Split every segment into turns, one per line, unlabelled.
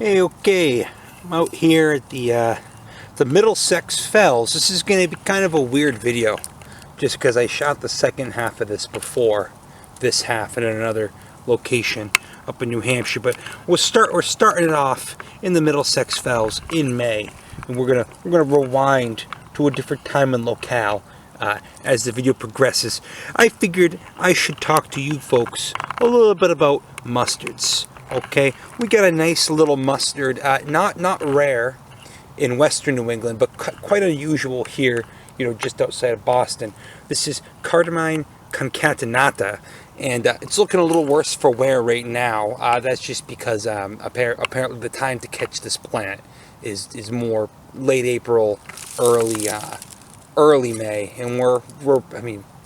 Hey, okay, I'm out here at the Middlesex Fells. This is going to be kind of a weird video, just because I shot the second half of this before this half at another location up in New Hampshire. But we're starting it off in the Middlesex Fells in May, and we're gonna rewind to a different time and locale as the video progresses. I figured I should talk to you folks a little bit about mustards. Okay, we got a nice little mustard, not rare in western New England, but quite unusual here, just outside of Boston. This is Cardamine concatenata, and it's looking a little worse for wear right now. That's just because apparently the time to catch this plant is more late April, early May, and we're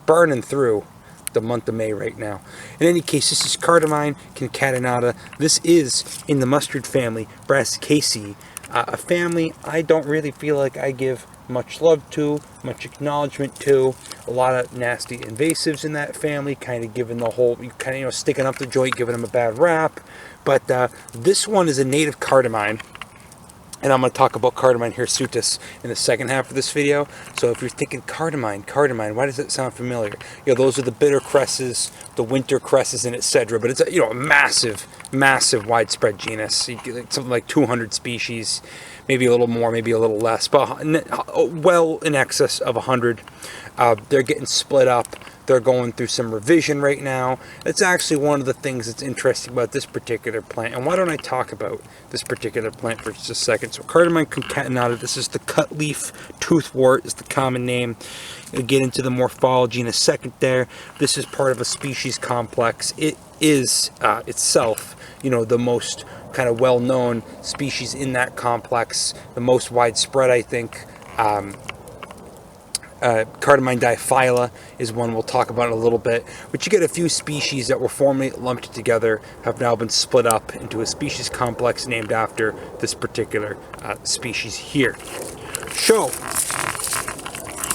burning through the month of May right now. In any case, this is Cardamine concatenata. This is in the Mustard Family Brassicaceae, a family I don't really feel like I give much love to, much acknowledgement to. A lot of nasty invasives in that family, kind of giving the whole, sticking up the joint, giving them a bad rap. But this one is a native cardamine. And I'm going to talk about Cardamine hirsutus in the second half of this video. So if you're thinking Cardamine, why does that sound familiar? Those are the bitter cresses, the winter cresses, and etc. But it's a massive widespread genus. Something like 200 species, maybe a little more, maybe a little less, but well in excess of 100. They're getting split up. They're going through some revision right now. It's actually one of the things that's interesting about this particular plant. And why don't I talk about this particular plant for just a second? So Cardamine concatenata, this is the cut leaf toothwort is the common name. We'll get into the morphology in a second there. This is part of a species complex. It is itself, the most kind of well-known species in that complex, the most widespread, I think. Cardamine diphylla is one we'll talk about in a little bit, but you get a few species that were formerly lumped together, have now been split up into a species complex named after this particular species here. So,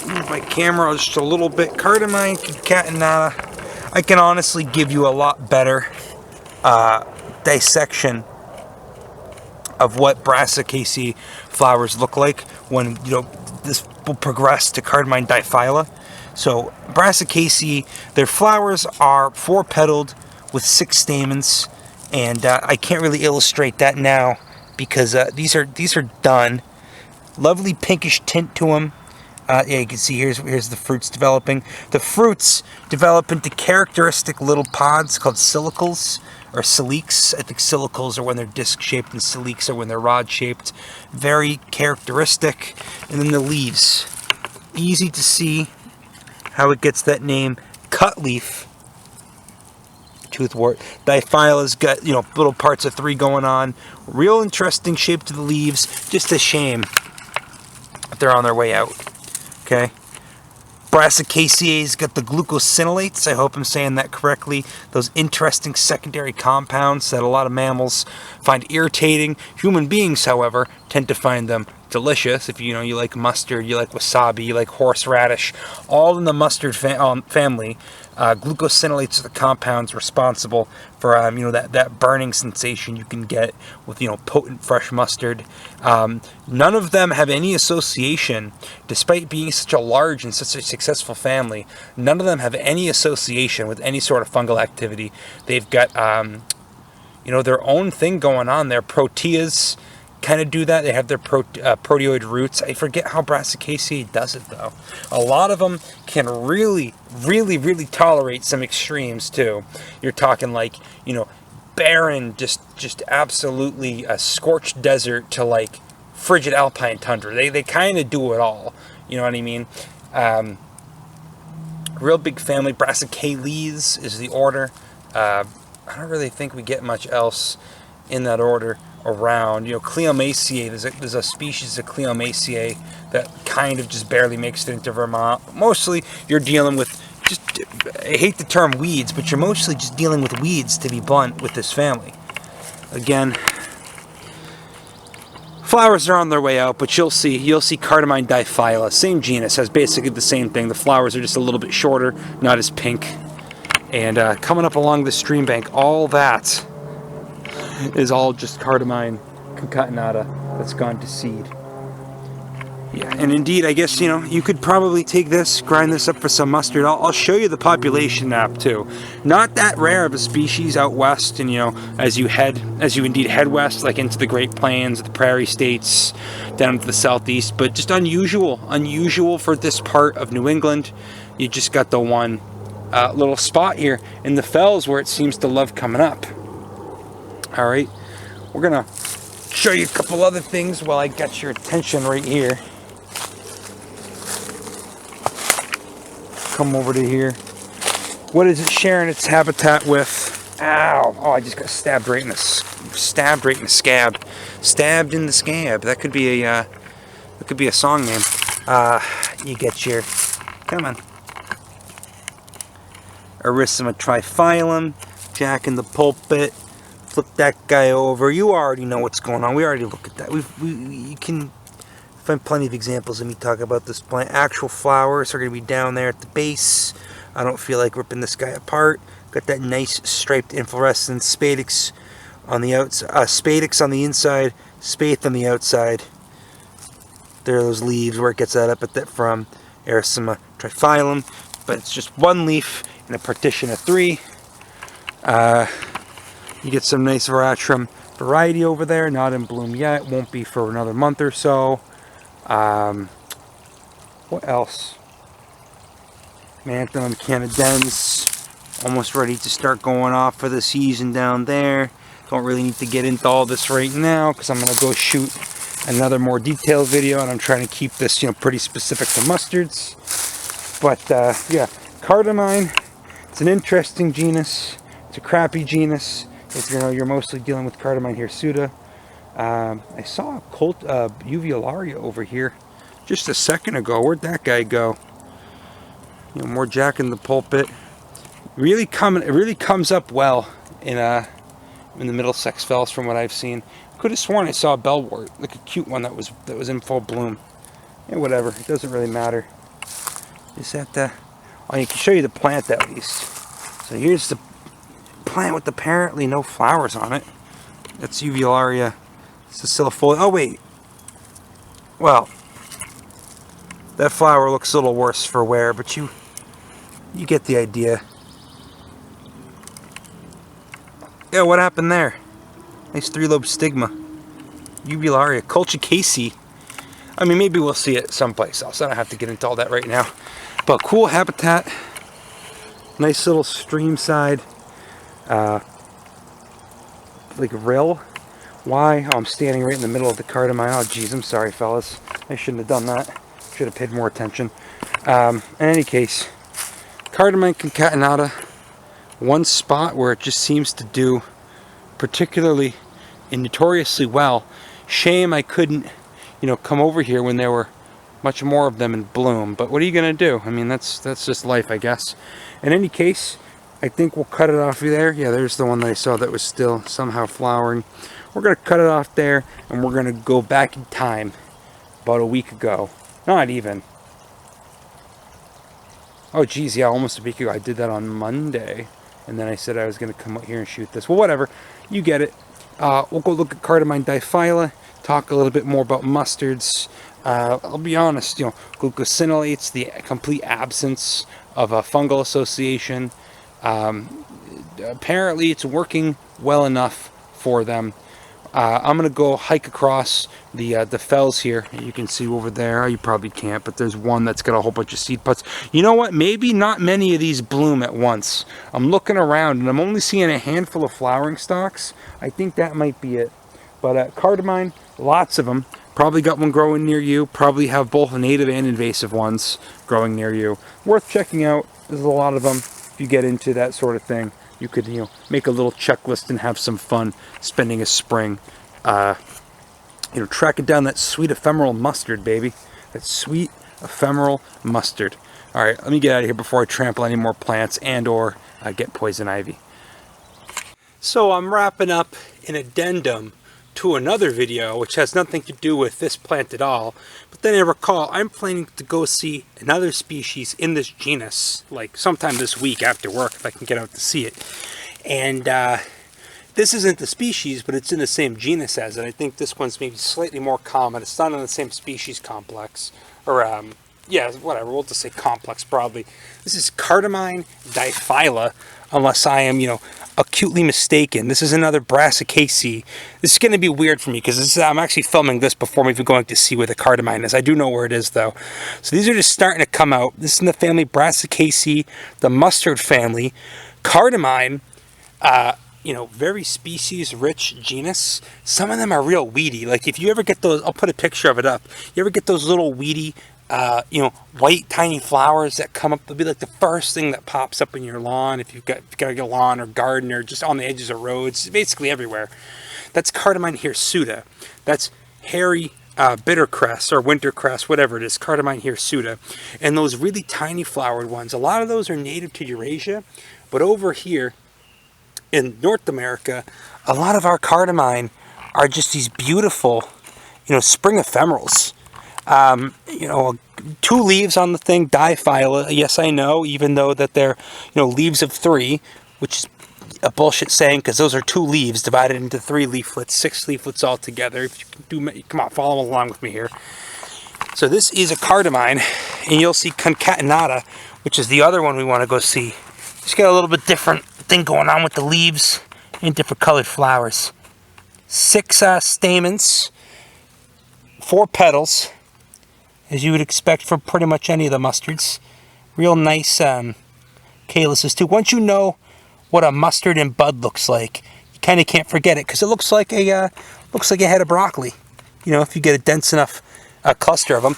move my camera just a little bit. Cardamine concatenata, I can honestly give you a lot better dissection of what Brassicaceae flowers look like when this will progress to Cardamine diphylla. So Brassicaceae, their flowers are 4-petaled with 6 stamens, and I can't really illustrate that now because these are done. Lovely pinkish tint to them. Yeah, you can see here's the fruits developing. The fruits develop into characteristic little pods called silicles or siliques. I think silicles are when they're disc-shaped and siliques are when they're rod-shaped. Very characteristic. And then the leaves. Easy to see how it gets that name. Cut leaf toothwort. Diphylla's got, little parts of 3 going on. Real interesting shape to the leaves. Just a shame that they're on their way out. Okay. Brassicaceae's got the glucosinolates, I hope I'm saying that correctly, those interesting secondary compounds that a lot of mammals find irritating. Human beings, however, tend to find them delicious. If you like mustard, you like wasabi, you like horseradish, all in the mustard family. Glucosinolates are the compounds responsible for that burning sensation you can get with potent fresh mustard. None of them have any association, despite being such a large and such a successful family. None of them have any association with any sort of fungal activity. They've got their own thing going on. Their proteas kind of do that. They have their proteoid roots. I forget how Brassicaceae does it though. A lot of them can really tolerate some extremes too. You're talking like barren, just absolutely a scorched desert to like frigid alpine tundra. They kind of do it all. You know what I mean? Real big family. Brassicaceae is the order. I don't really think we get much else in that order around. Cleomaceae, there's a species of Cleomaceae that kind of just barely makes it into Vermont. But mostly you're dealing with I hate the term weeds, but you're mostly just dealing with weeds, to be blunt, with this family. Again, flowers are on their way out, but you'll see Cardamine diphylla, same genus, has basically the same thing. The flowers are just a little bit shorter, not as pink. And coming up along the stream bank, all that is all just Cardamine concatenata that's gone to seed. Yeah, and indeed, I guess, you know, you could probably take this, grind this up for some mustard. I'll show you the population map too. Not that rare of a species out west, and you know, as you indeed head west, like into the Great Plains, the Prairie States, down to the southeast, but just unusual for this part of New England. You just got the one little spot here in the fells where it seems to love coming up. All right, we're gonna show you a couple other things while I got your attention right here. Come over to here. What is it sharing its habitat with? Ow! Oh, I just got stabbed right in the scab. Stabbed in the scab. That could be a song name. You get your, come on. Erythema triphyllum, Jack in the pulpit. Flip that guy over. You already know what's going on. We already looked at that. You can find plenty of examples of me talking about this plant. Actual flowers are going to be down there at the base. I don't feel like ripping this guy apart. Got that nice striped inflorescence. Spadix on the outside. Spadix on the inside. Spathe on the outside. There are those leaves where it gets that epithet from. Erythema triphyllum. But it's just one leaf in a partition of 3. You get some nice veratrum variety over there. Not in bloom yet. Won't be for another month or so. What else? Manthum canadens, almost ready to start going off for the season down there. Don't really need to get into all this right now because I'm going to go shoot another more detailed video, and I'm trying to keep this, you know, pretty specific to mustards. But yeah, Cardamine. It's an interesting genus. It's a crappy genus if you're mostly dealing with Cardamine hirsuta. I saw a uvularia over here just a second ago. Where'd that guy go? You know, more Jack in the pulpit. It really comes up well in the Middlesex fells from what I've seen. Could have sworn I saw a bellwort, like a cute one that was in full bloom. Yeah, whatever. It doesn't really matter. Is that the? Oh, I can show you the plant at least. So here's the plant with apparently no flowers on it. That's uvularia. Sicilifolia. Oh wait. Well, that flower looks a little worse for wear, but you get the idea. Yeah, what happened there? Nice 3-lobe stigma. Uvularia. Colchicaceae. I mean, maybe we'll see it someplace else. I don't have to get into all that right now. But cool habitat. Nice little streamside. Like rill. Why? Oh, I'm standing right in the middle of the Cardamine. Oh, geez, I'm sorry, fellas. I shouldn't have done that. Should have paid more attention. In any case, Cardamine concatenata. One spot where it just seems to do particularly and notoriously well. Shame I couldn't, you know, come over here when there were much more of them in bloom. But what are you going to do? I mean, that's just life, I guess. In any case, I think we'll cut it off there. Yeah, there's the one that I saw that was still somehow flowering. We're going to cut it off there, and we're going to go back in time about a week ago. Not even. Oh, geez, yeah, almost a week ago. I did that on Monday, and then I said I was going to come out here and shoot this. Well, whatever. You get it. We'll go look at Cardamine diphylla, talk a little bit more about mustards. I'll be honest, you know, glucosinolates, the complete absence of a fungal association. Apparently, it's working well enough for them. I'm gonna go hike across the fells here. You can see over there. You probably can't, but there's one that's got a whole bunch of seed pods. You know what? Maybe not many of these bloom at once. I'm looking around and I'm only seeing a handful of flowering stalks. I think that might be it. But Cardamine, lots of them. Probably got one growing near you. Probably have both native and invasive ones growing near you. Worth checking out. There's a lot of them. If you get into that sort of thing, you could, you know, make a little checklist and have some fun spending a spring, you know, tracking down that sweet ephemeral mustard, baby. That sweet ephemeral mustard. All right, let me get out of here before I trample any more plants and or get poison ivy. So I'm wrapping up an addendum to another video, which has nothing to do with this plant at all. But then I recall I'm planning to go see another species in this genus, like sometime this week after work, if I can get out to see it. And This isn't the species, but it's in the same genus as it. I think this one's maybe slightly more common. It's not in the same species complex. Or, yeah, whatever. We'll just say complex broadly. This is Cardamine diphylla, unless I am, acutely mistaken. This is another Brassicaceae. This is going to be weird for me because I'm actually filming this before I'm even going to see where the Cardamine is. I do know where it is, though. So these are just starting to come out. This is in the family Brassicaceae, the Mustard family. Cardamine, very species-rich genus. Some of them are real weedy. Like, if you ever get those, I'll put a picture of it up. You ever get those little weedy, white tiny flowers that come up? They'll be like the first thing that pops up in your lawn if you've got a lawn or garden or just on the edges of roads, basically everywhere. That's Cardamine hirsuta. That's hairy bittercress or wintercress, whatever it is, Cardamine hirsuta. And those really tiny flowered ones, a lot of those are native to Eurasia, but over here in North America, a lot of our Cardamine are just these beautiful, spring ephemerals. 2 leaves on the thing, diphylla. Yes, I know, even though that they're, leaves of 3, which is a bullshit saying because those are 2 leaves divided into 3 leaflets, 6 leaflets altogether. If you can do, come on, follow along with me here. So this is a Cardamine, and you'll see concatenata, which is the other one we want to go see. Just got a little bit different thing going on with the leaves and different colored flowers. 6 stamens, 4 petals, as you would expect from pretty much any of the mustards. Real nice calyces too. Once you know what a mustard in bud looks like, you kind of can't forget it because it looks like a head of broccoli. If you get a dense enough cluster of them.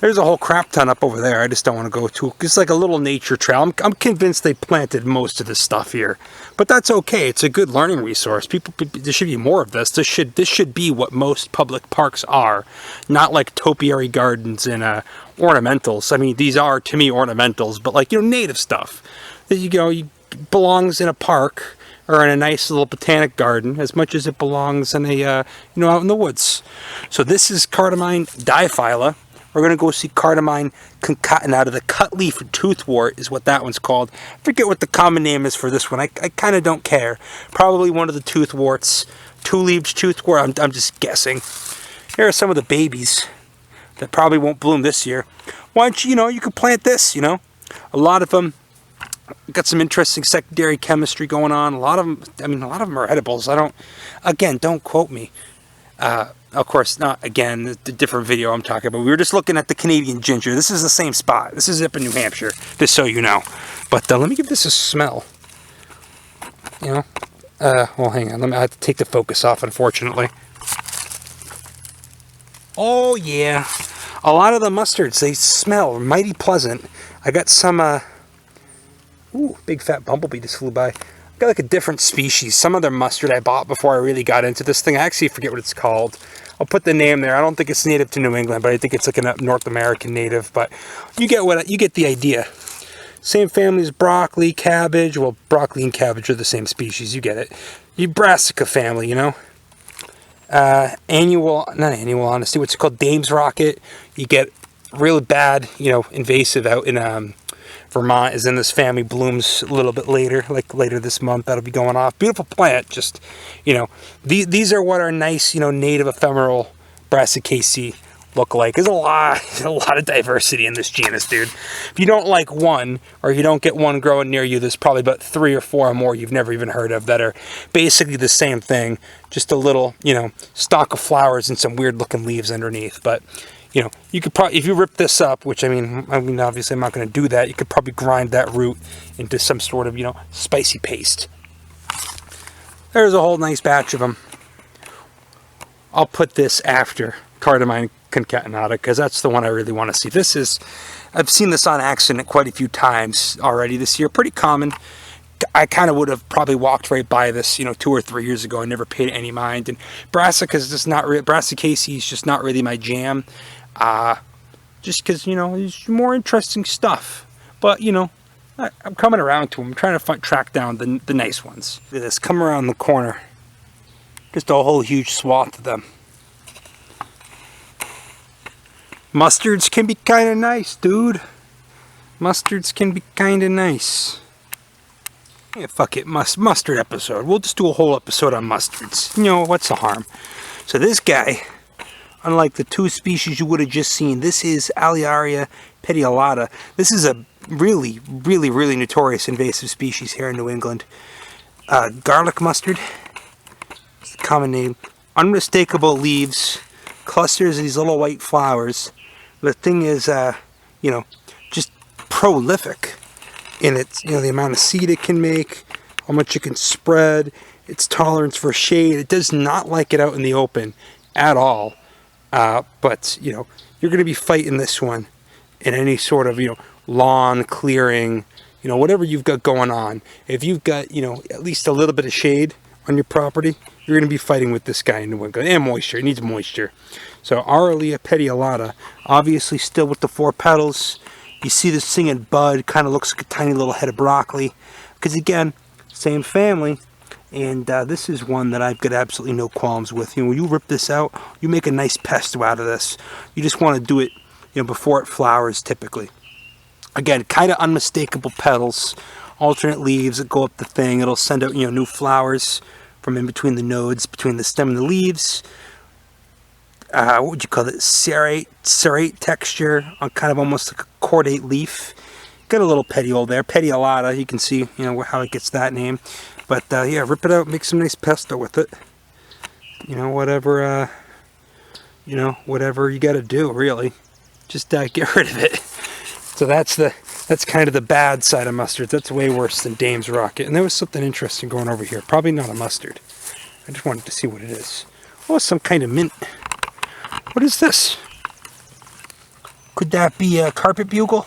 There's a whole crap ton up over there. I just don't want to go to. It's like a little nature trail. I'm convinced they planted most of this stuff here, but that's okay. It's a good learning resource. There should be more of this. This should be what most public parks are, not like topiary gardens and ornamentals. I mean, these are to me ornamentals, but like native stuff that belongs in a park or in a nice little botanic garden as much as it belongs in a out in the woods. So this is Cardamine diphylla. We're going to go see Cardamine concatenata. The cutleaf toothwort is what that one's called. I forget what the common name is for this one. I kind of don't care. Probably one of the toothworts. 2-leaved toothwort. I'm just guessing. Here are some of the babies that probably won't bloom this year. Why don't you could plant this, A lot of them got some interesting secondary chemistry going on. A lot of them are edibles. Don't quote me. Of course, not again, the different video I'm talking about. We were just looking at the Canadian ginger. This is the same spot. This is up in New Hampshire, just so you know. But let me give this a smell. Well, hang on. I have to take the focus off, unfortunately. Oh, yeah. A lot of the mustards, they smell mighty pleasant. I got some, big fat bumblebee just flew by. Got like a different species. Some other mustard I bought before I really got into this thing. I actually forget what it's called. I'll put the name there. I don't think it's native to New England, but I think it's like a North American native. But you get the idea. Same family as broccoli, cabbage. Well, broccoli and cabbage are the same species. You get it. You Brassica family, not annual honesty. What's it called? Dame's rocket. You get really bad, invasive out in Vermont is in this family, blooms a little bit later, like later this month. That'll be going off. Beautiful plant, just, these are what our nice, native ephemeral Brassicaceae look like. There's a lot of diversity in this genus, dude. If you don't like one, or you don't get one growing near you, there's probably about 3 or 4 more you've never even heard of that are basically the same thing, just a little, stalk of flowers and some weird looking leaves underneath. But you could probably, if you rip this up, which I mean, obviously I'm not going to do that, you could probably grind that root into some sort of, spicy paste. There's a whole nice batch of them. I'll put this after Cardamine concatenata, because that's the one I really want to see. I've seen this on accident quite a few times already this year. Pretty common. I kind of would have probably walked right by this, 2 or 3 years ago and never paid any mind. And Brassicaceae is just not really my jam. Just because, there's more interesting stuff. But, I'm coming around to them. I'm trying to track down the nice ones. Look at this. Come around the corner. Just a whole huge swath of them. Mustards can be kind of nice, dude. Mustards can be kind of nice. Yeah, fuck it, mustard episode. We'll just do a whole episode on mustards. You know, what's the harm? So this guy, unlike the two species you would have just seen, this is Alliaria petiolata. This is a really, really, really notorious invasive species here in New England. Garlic mustard, it's the common name. Unmistakable leaves, clusters of these little white flowers. The thing is, you know, just prolific in its, you know, the amount of seed it can make, how much it can spread, its tolerance for shade. It does not like it out in the open at all. But, you know, you're going to be fighting this one in any sort of, you know, lawn clearing, you know, whatever you've got going on. If you've got, you know, at least a little bit of shade on your property, you're going to be fighting with this guy in New England. And moisture. It needs moisture. So Aurelia petiolata, obviously still with the 4 petals. You see this thing in bud, kind of looks like a tiny little head of broccoli. Because again, same family. And this is one that I've got absolutely no qualms with. You know, when you rip this out, you make a nice pesto out of this. You just want to do it, you know, before it flowers typically. Again, kind of unmistakable petals, alternate leaves that go up the thing. It'll send out, you know, new flowers from in between the nodes, between the stem and the leaves. What would you call it? Serrate texture on kind of almost like a cordate leaf. Got a little petiole there, petiolata. You can see, you know, how it gets that name. But yeah, rip it out, make some nice pesto with it. You know, whatever you got to do, really. Just get rid of it. So that's kind of the bad side of mustards. That's way worse than Dame's Rocket. And there was something interesting going over here. Probably not a mustard. I just wanted to see what it is. Oh, some kind of mint. What is this? Could that be a carpet bugle?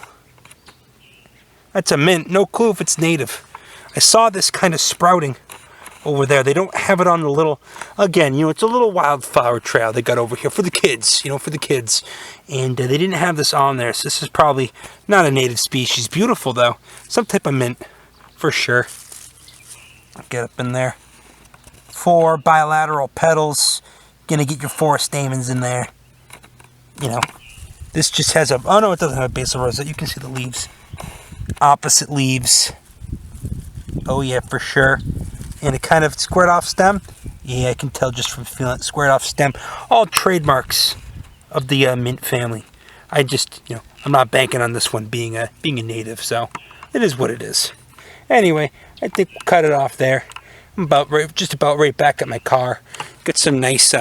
That's a mint. No clue if it's native. I saw this kind of sprouting over there. They don't have it on the little, again, you know, it's a little wildflower trail they got over here for the kids, you know, for the kids. And they didn't have this on there, so this is probably not a native species. Beautiful, though. Some type of mint, for sure. I'll get up in there. 4 bilateral petals. Gonna get your 4 stamens in there. You know, this just has a, oh no, it doesn't have a basal rosette. You can see the leaves. Opposite leaves. Oh yeah, for sure. And a kind of squared off stem. Yeah, I can tell just from feeling it. Squared off stem. All trademarks of the mint family. I just, you know, I'm not banking on this one being a native, so it is what it is. Anyway, I think we'll cut it off there. I'm just about right back at my car. Got some nice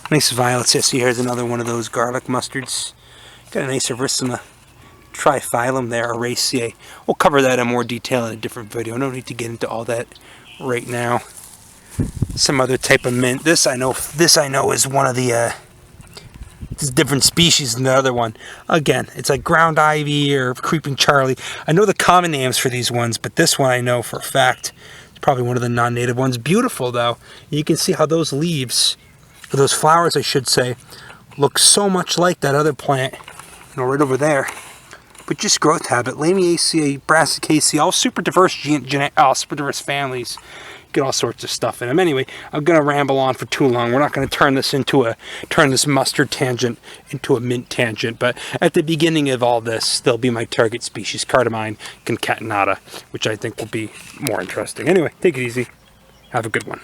violets. Yes, here's another one of those garlic mustards. Got a nice Erythema triphyllum there, Araceae. We'll cover that in more detail in a different video. No need to get into all that right now. Some other type of mint. This I know is one of the different species than the other one. Again, it's like ground ivy or creeping Charlie. I know the common names for these ones, but this one I know for a fact. It's probably one of the non-native ones. Beautiful though. You can see how those leaves, or those flowers I should say, look so much like that other plant, you know, right over there. But just growth habit. Lamiaceae, Brassicaceae, all super diverse super diverse families. Get all sorts of stuff in them. Anyway, I'm gonna ramble on for too long. We're not gonna turn this mustard tangent into a mint tangent. But at the beginning of all this, there'll be my target species, Cardamine concatenata, which I think will be more interesting. Anyway, take it easy. Have a good one.